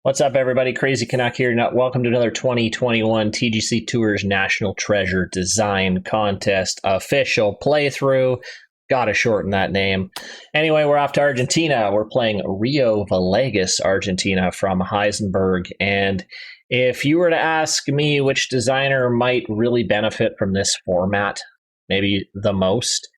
What's up, everybody? Crazy Canuck here. Welcome to another 2021 TGC Tours National Treasure Design Contest official playthrough. Gotta shorten that name. Anyway, we're off to Argentina. We're playing Rio Villegas, Argentina from Heisenberg. And if you were to ask me which designer might really benefit from this format, maybe the most,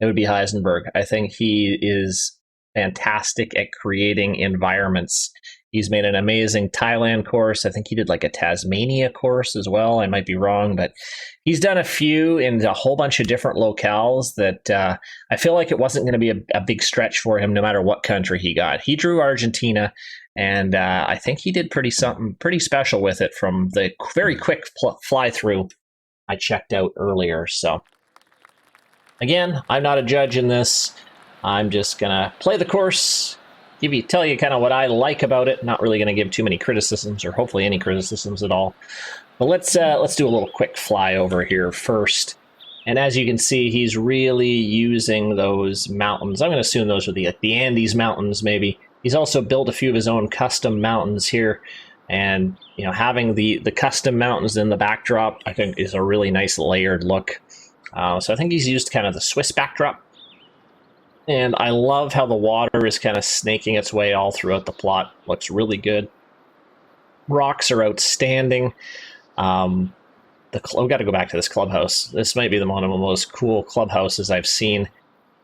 it would be Heisenberg. I think he is fantastic at creating environments. He's made an amazing Thailand course. I think he did like a Tasmania course as well. I might be wrong, but he's done a few in a whole bunch of different locales that I feel like it wasn't going to be a big stretch for him no matter what country he got. He drew Argentina, and I think he did something pretty special with it from the very quick fly through I checked out earlier. So again, I'm not a judge in this. I'm just going to play the course, tell you kind of what I like about it. Not really going to give too many criticisms, or hopefully any criticisms at all. But let's do a little quick flyover here first. And as you can see, he's really using those mountains. I'm going to assume those are the Andes Mountains, maybe. He's also built a few of his own custom mountains here. And having the custom mountains in the backdrop, I think, is a really nice layered look. So I think he's used kind of the Swiss backdrop. And I love how the water is kind of snaking its way all throughout the plot. Looks really good. Rocks are outstanding. We've got to go back to this clubhouse. This might be one of the most cool clubhouses I've seen.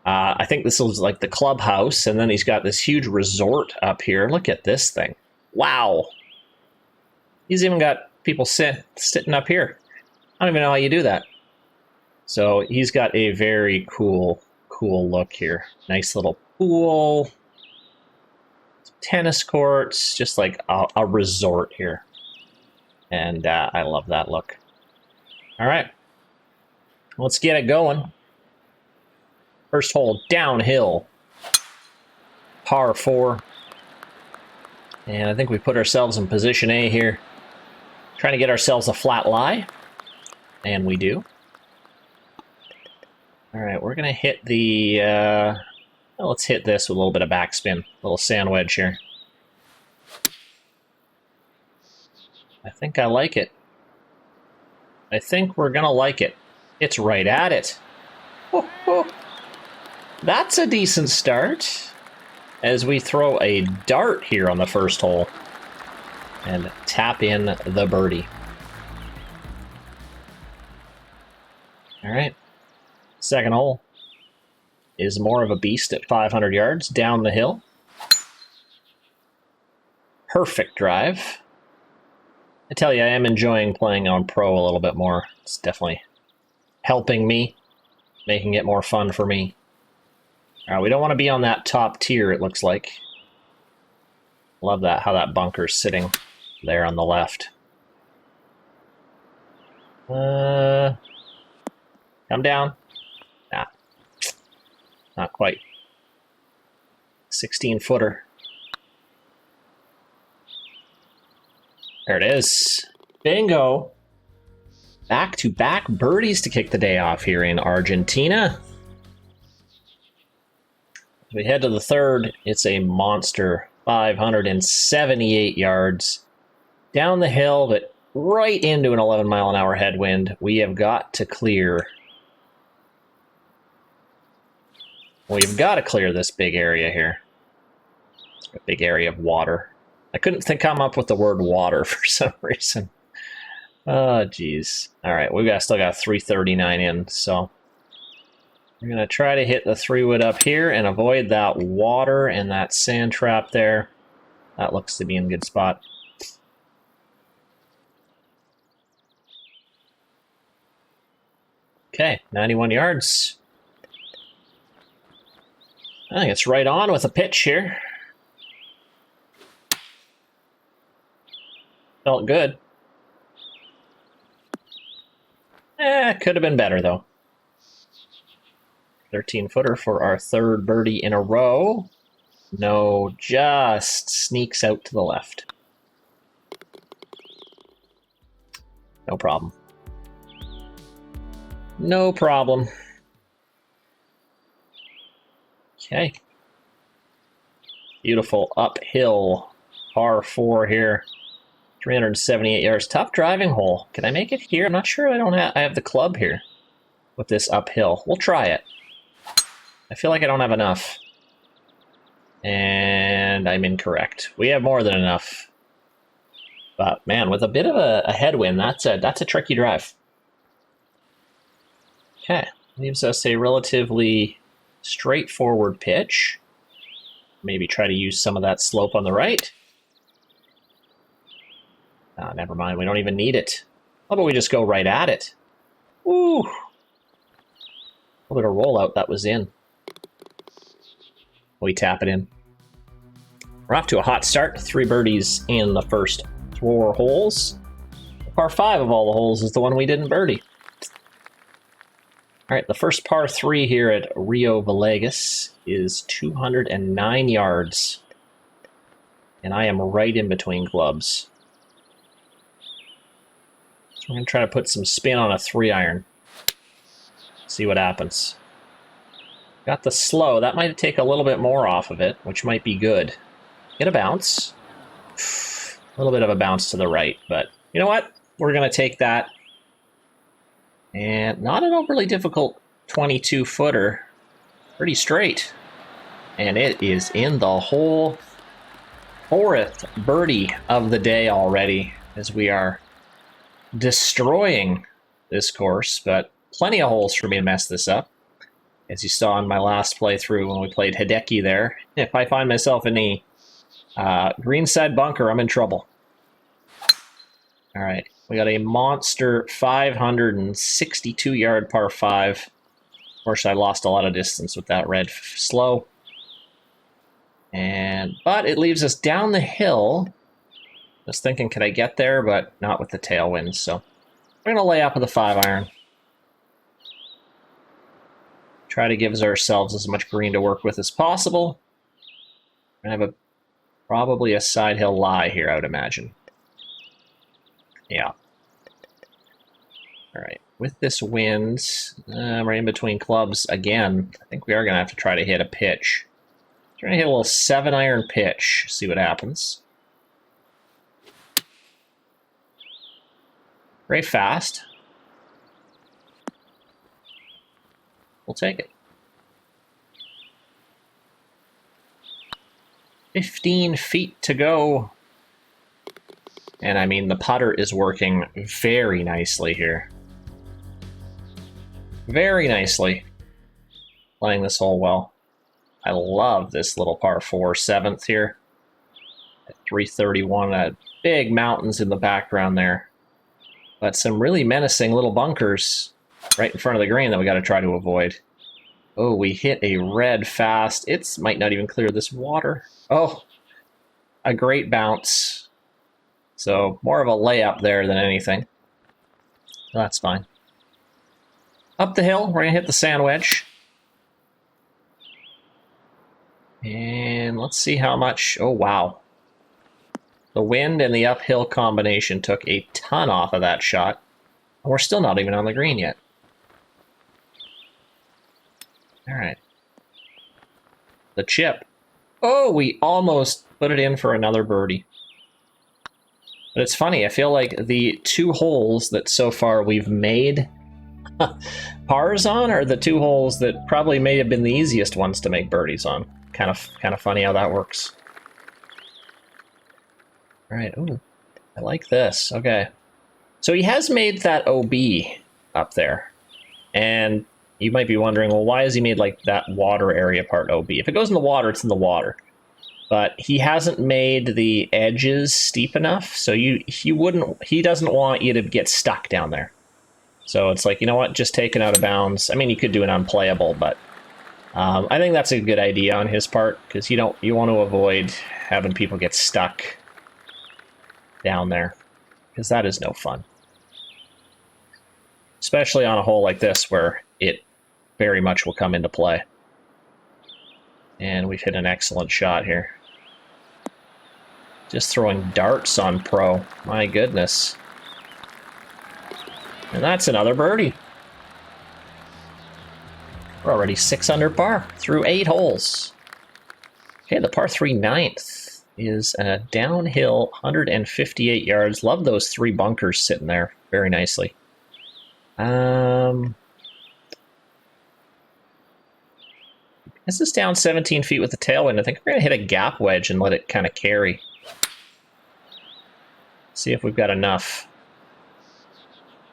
I think this is like the clubhouse, and then he's got this huge resort up here. Look at this thing. Wow. He's even got people sitting up here. I don't even know how you do that. So he's got a very cool look here. Nice little pool, tennis courts, just like a resort here. And I love that look. All right, let's get it going. First hole, downhill, par 4. And I think we put ourselves in position A here. Trying to get ourselves a flat lie. And we do. All right, we're going to hit the, let's hit this with a little bit of backspin, a little sand wedge here. I think I like it. I think we're going to like it. It's right at it. Oh, oh. That's a decent start as we throw a dart here on the first hole and tap in the birdie. All right. Second hole is more of a beast at 500 yards down the hill. Perfect drive. I tell you, I am enjoying playing on pro a little bit more. It's definitely helping me, making it more fun for me. All right, we don't want to be on that top tier, it looks like. Love that, how that bunker's sitting there on the left. Come down. Nah, not quite. 16-footer. There it is. Bingo. Back-to-back birdies to kick the day off here in Argentina. As we head to the third, it's a monster 578 yards. Down the hill, but right into an 11-mile-an-hour headwind. We have got to clear. We've got to clear this big area here. It's a big area of water. I couldn't come up with the word water for some reason. Oh, geez. All right, still got 339 in, so we're going to try to hit the 3-wood up here and avoid that water and that sand trap there. That looks to be in a good spot. Okay, 91 yards. I think it's right on with a pitch here. Felt good. Could have been better, though. 13-footer for our third birdie in a row. No, just sneaks out to the left. No problem. No problem. Okay. Beautiful uphill par 4 here. 378 yards. Tough driving hole. Can I make it here? I'm not sure. I have the club here with this uphill. We'll try it. I feel like I don't have enough. And I'm incorrect. We have more than enough. But man, with a bit of a headwind, that's a tricky drive. Okay, leaves us a relatively straightforward pitch. Maybe try to use some of that slope on the right. Never mind, we don't even need it. How about we just go right at it? Woo! A little bit of rollout that was in. We tap it in. We're off to a hot start. 3 birdies in the first 4 holes. Par 5 of all the holes is the one we didn't birdie. All right, the first par 3 here at Rio Villegas is 209 yards. And I am right in between clubs. I'm going to try to put some spin on a 3-iron. See what happens. Got the slow. That might take a little bit more off of it, which might be good. Get a bounce. A little bit of a bounce to the right, but you know what? We're going to take that. And not an overly difficult 22-footer. Pretty straight. And it is in the hole. 4th birdie of the day already, as we are destroying this course, but plenty of holes for me to mess this up. As you saw in my last playthrough when we played Hideki there, if I find myself in the greenside bunker, I'm in trouble. All right, we got a monster 562-yard par 5. Of course, I lost a lot of distance with that red slow. But it leaves us down the hill. Just thinking, could I get there? But not with the tailwind, so we're going to lay up with a 5-iron. Try to give ourselves as much green to work with as possible. I have probably a side hill lie here, I would imagine. Yeah. All right. With this wind, we're in between clubs again. I think we are going to have to try to hit a pitch. Trying to hit a little 7-iron pitch. See what happens. Very fast. We'll take it. 15 feet to go. And I mean, the putter is working very nicely here. Very nicely. Playing this hole well. I love this little par 4 7th here. At 331, big mountains in the background there. But some really menacing little bunkers right in front of the green that we got to try to avoid. Oh, we hit a red fast. It might not even clear this water. Oh, a great bounce. So more of a layup there than anything. That's fine. Up the hill, we're going to hit the sand wedge. And let's see how much. Oh, wow. The wind and the uphill combination took a ton off of that shot. And we're still not even on the green yet. All right. The chip. Oh, we almost put it in for another birdie. But it's funny, I feel like the 2 holes that so far we've made pars on are the 2 holes that probably may have been the easiest ones to make birdies on. Kind of funny how that works. All right, ooh, I like this. Okay. So he has made that OB up there. And you might be wondering, well, why has he made like that water area part OB? If it goes in the water, it's in the water. But he hasn't made the edges steep enough, so he doesn't want you to get stuck down there. So it's like, you know what, just take it out of bounds. I mean, you could do an unplayable, but I think that's a good idea on his part, because you want to avoid having people get stuck down there, because that is no fun. Especially on a hole like this where it very much will come into play. And we've hit an excellent shot here. Just throwing darts on pro. My goodness. And that's another birdie. We're already 6 under par through 8 holes. Okay, the par 3 9th is a downhill 158 yards. Love those 3 bunkers sitting there very nicely. This is down 17 feet with the tailwind. I think we're going to hit a gap wedge and let it kind of carry. See if we've got enough.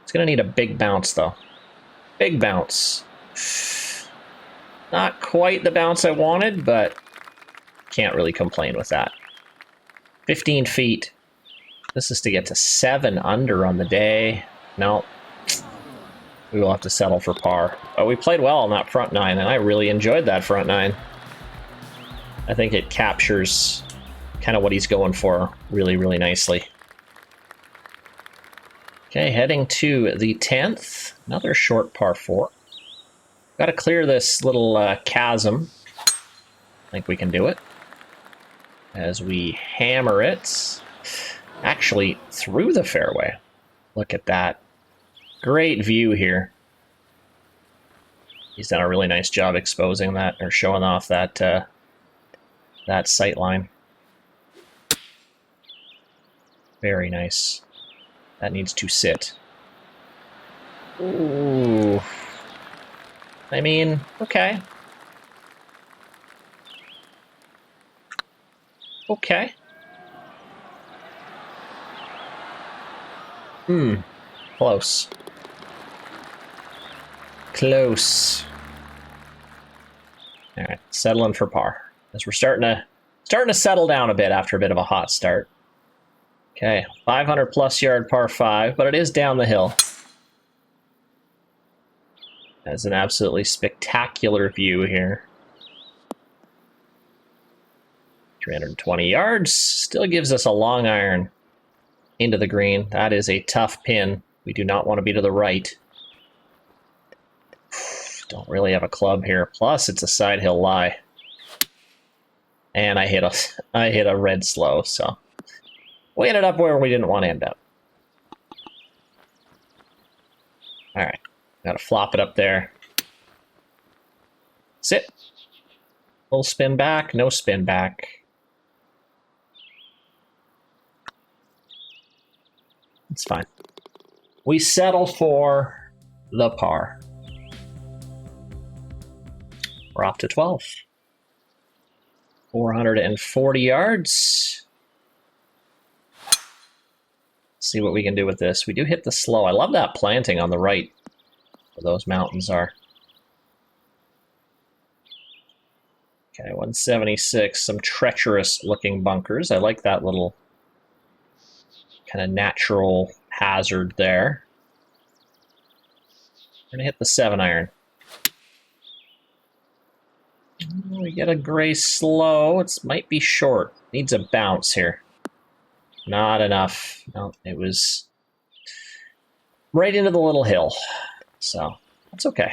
It's going to need a big bounce, though. Big bounce. Not quite the bounce I wanted, but can't really complain with that. 15 feet. This is to get to 7 under on the day. No. We will have to settle for par. But we played well on that front 9, and I really enjoyed that front 9. I think it captures kind of what he's going for really, really nicely. Okay, heading to the 10th. Another short par 4. Got to clear this little chasm. I think we can do it. As we hammer it. Actually, through the fairway. Look at that. Great view here. He's done a really nice job exposing that, or showing off that that sight line. Very nice. That needs to sit. Ooh. I mean, okay. Okay. Close. Close. All right, settling for par. As we're starting to settle down a bit after a bit of a hot start. Okay, 500 plus yard par 5, but it is down the hill. That's an absolutely spectacular view here. 320 yards, still gives us a long iron into the green. That is a tough pin. We do not want to be to the right. Don't really have a club here. Plus, it's a side hill lie. And I hit a red slow, so we ended up where we didn't want to end up. All right, gotta flop it up there. Sit. Full spin back, no spin back. It's fine. We settle for the par. We're off to 12. 440 yards. See what we can do with this. We do hit the slow. I love that planting on the right where those mountains are. Okay, 176. Some treacherous looking bunkers. I like that little kind of natural hazard there. We're going to hit the 7-iron. We get a gray slow. It might be short. Needs a bounce here. Not enough. No, it was right into the little hill. So, that's okay.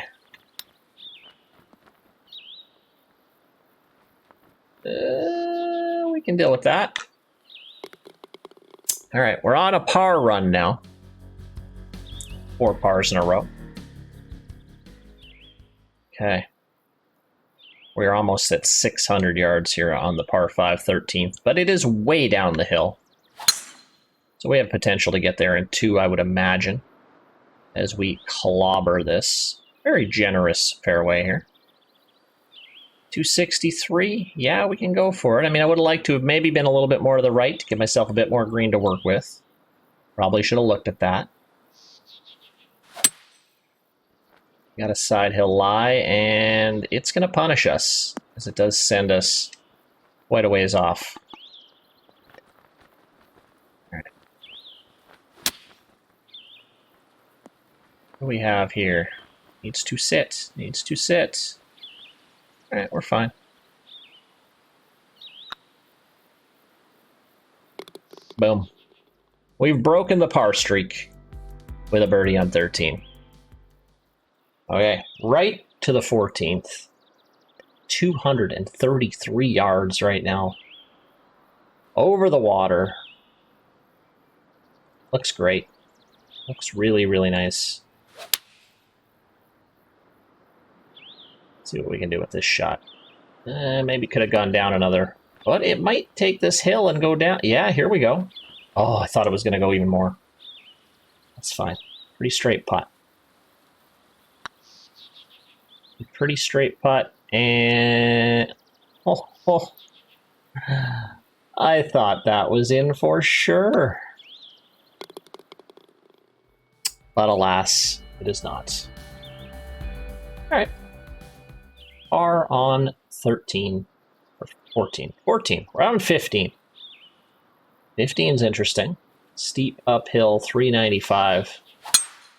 We can deal with that. All right, we're on a par run now. 4 pars in a row. Okay. We're almost at 600 yards here on the par 5 13th, but it is way down the hill. So we have potential to get there in 2, I would imagine, as we clobber this. Very generous fairway here. 263, yeah, we can go for it. I mean, I would have liked to have maybe been a little bit more to the right to give myself a bit more green to work with. Probably should have looked at that. Got a side hill lie, and it's going to punish us, as it does send us quite a ways off. All right. What do we have here? Needs to sit. Needs to sit. All right, we're fine. Boom. We've broken the par streak with a birdie on 13. Okay, right to the 14th. 233 yards right now. Over the water. Looks great. Looks really, really nice. Let's see what we can do with this shot. Maybe could have gone down another But it might take this hill and go down. Yeah, here we go. Oh, I thought it was going to go even more. That's fine. Pretty straight putt. Pretty straight putt. And... oh. I thought that was in for sure. But alas, it is not. Alright. Par on 13. Or 14. 14. We're on 15. 15's interesting. Steep uphill, 395.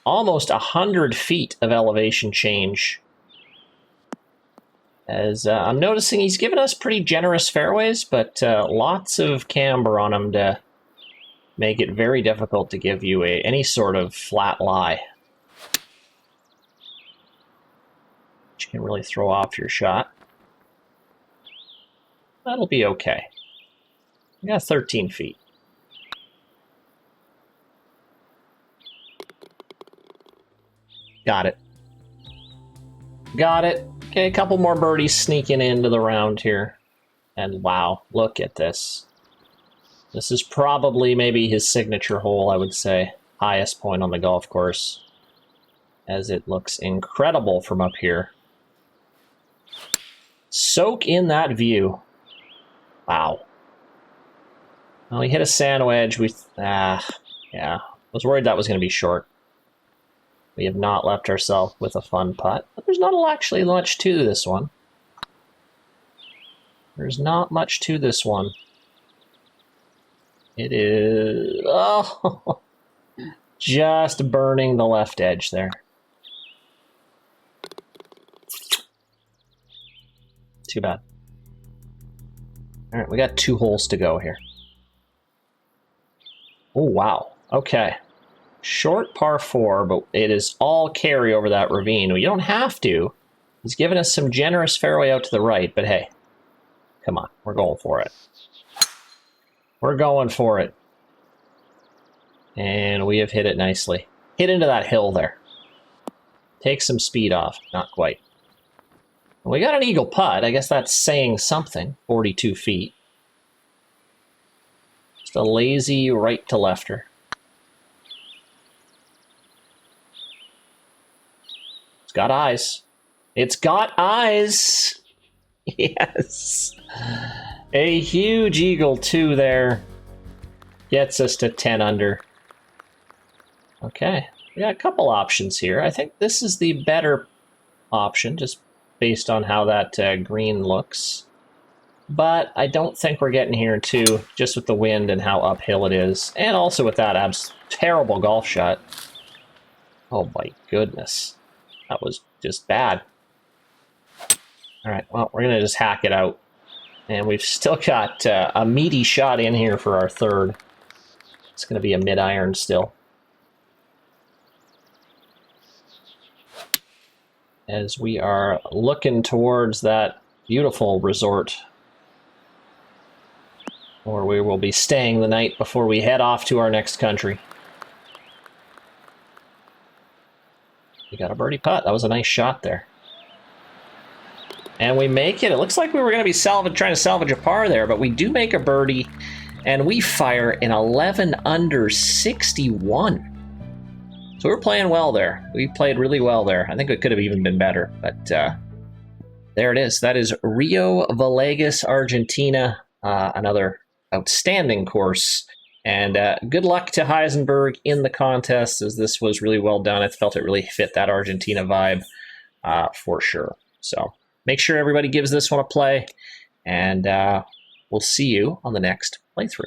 Almost 100 feet of elevation change. As I'm noticing he's given us pretty generous fairways, but lots of camber on them to make it very difficult to give you any sort of flat lie. Which can really throw off your shot. That'll be okay. We got 13 feet. Got it. Got it. Okay, a couple more birdies sneaking into the round here. And wow, look at this. This is probably maybe his signature hole, I would say. Highest point on the golf course. As it looks incredible from up here. Soak in that view. Wow. Well, we hit a sand wedge. Yeah. I was worried that was going to be short. We have not left ourselves with a fun putt. But there's not actually much to this one. There's not much to this one. It is... oh! Just burning the left edge there. Too bad. All right, we got 2 holes to go here. Oh, wow. Okay. Short par 4, but it is all carry over that ravine. You don't have to. He's given us some generous fairway out to the right, but hey, come on, we're going for it. We're going for it. And we have hit it nicely. Hit into that hill there. Take some speed off. Not quite. We got an eagle putt. I guess that's saying something. 42 feet. Just a lazy right to lefter. It's got eyes. It's got eyes. Yes. A huge eagle 2 there. Gets us to 10 under. Okay. We got a couple options here. I think this is the better option, just based on how that green looks. But I don't think we're getting here too, just with the wind and how uphill it is. And also with that terrible golf shot. Oh my goodness. That was just bad. Alright, well, we're going to just hack it out. And we've still got a meaty shot in here for our third. It's going to be a mid-iron still. As we are looking towards that beautiful resort where we will be staying the night before we head off to our next country. We got a birdie putt. That was a nice shot there. And we make it. It looks like we were going to be trying to salvage a par there, but we do make a birdie, and we fire an 11 under 61. So we're playing well there. We played really well there. I think it could have even been better, but there it is. That is Rio Villegas, Argentina. Another outstanding course. And good luck to Heisenberg in the contest, as this was really well done. I felt it really fit that Argentina vibe for sure. So make sure everybody gives this one a play, and we'll see you on the next playthrough.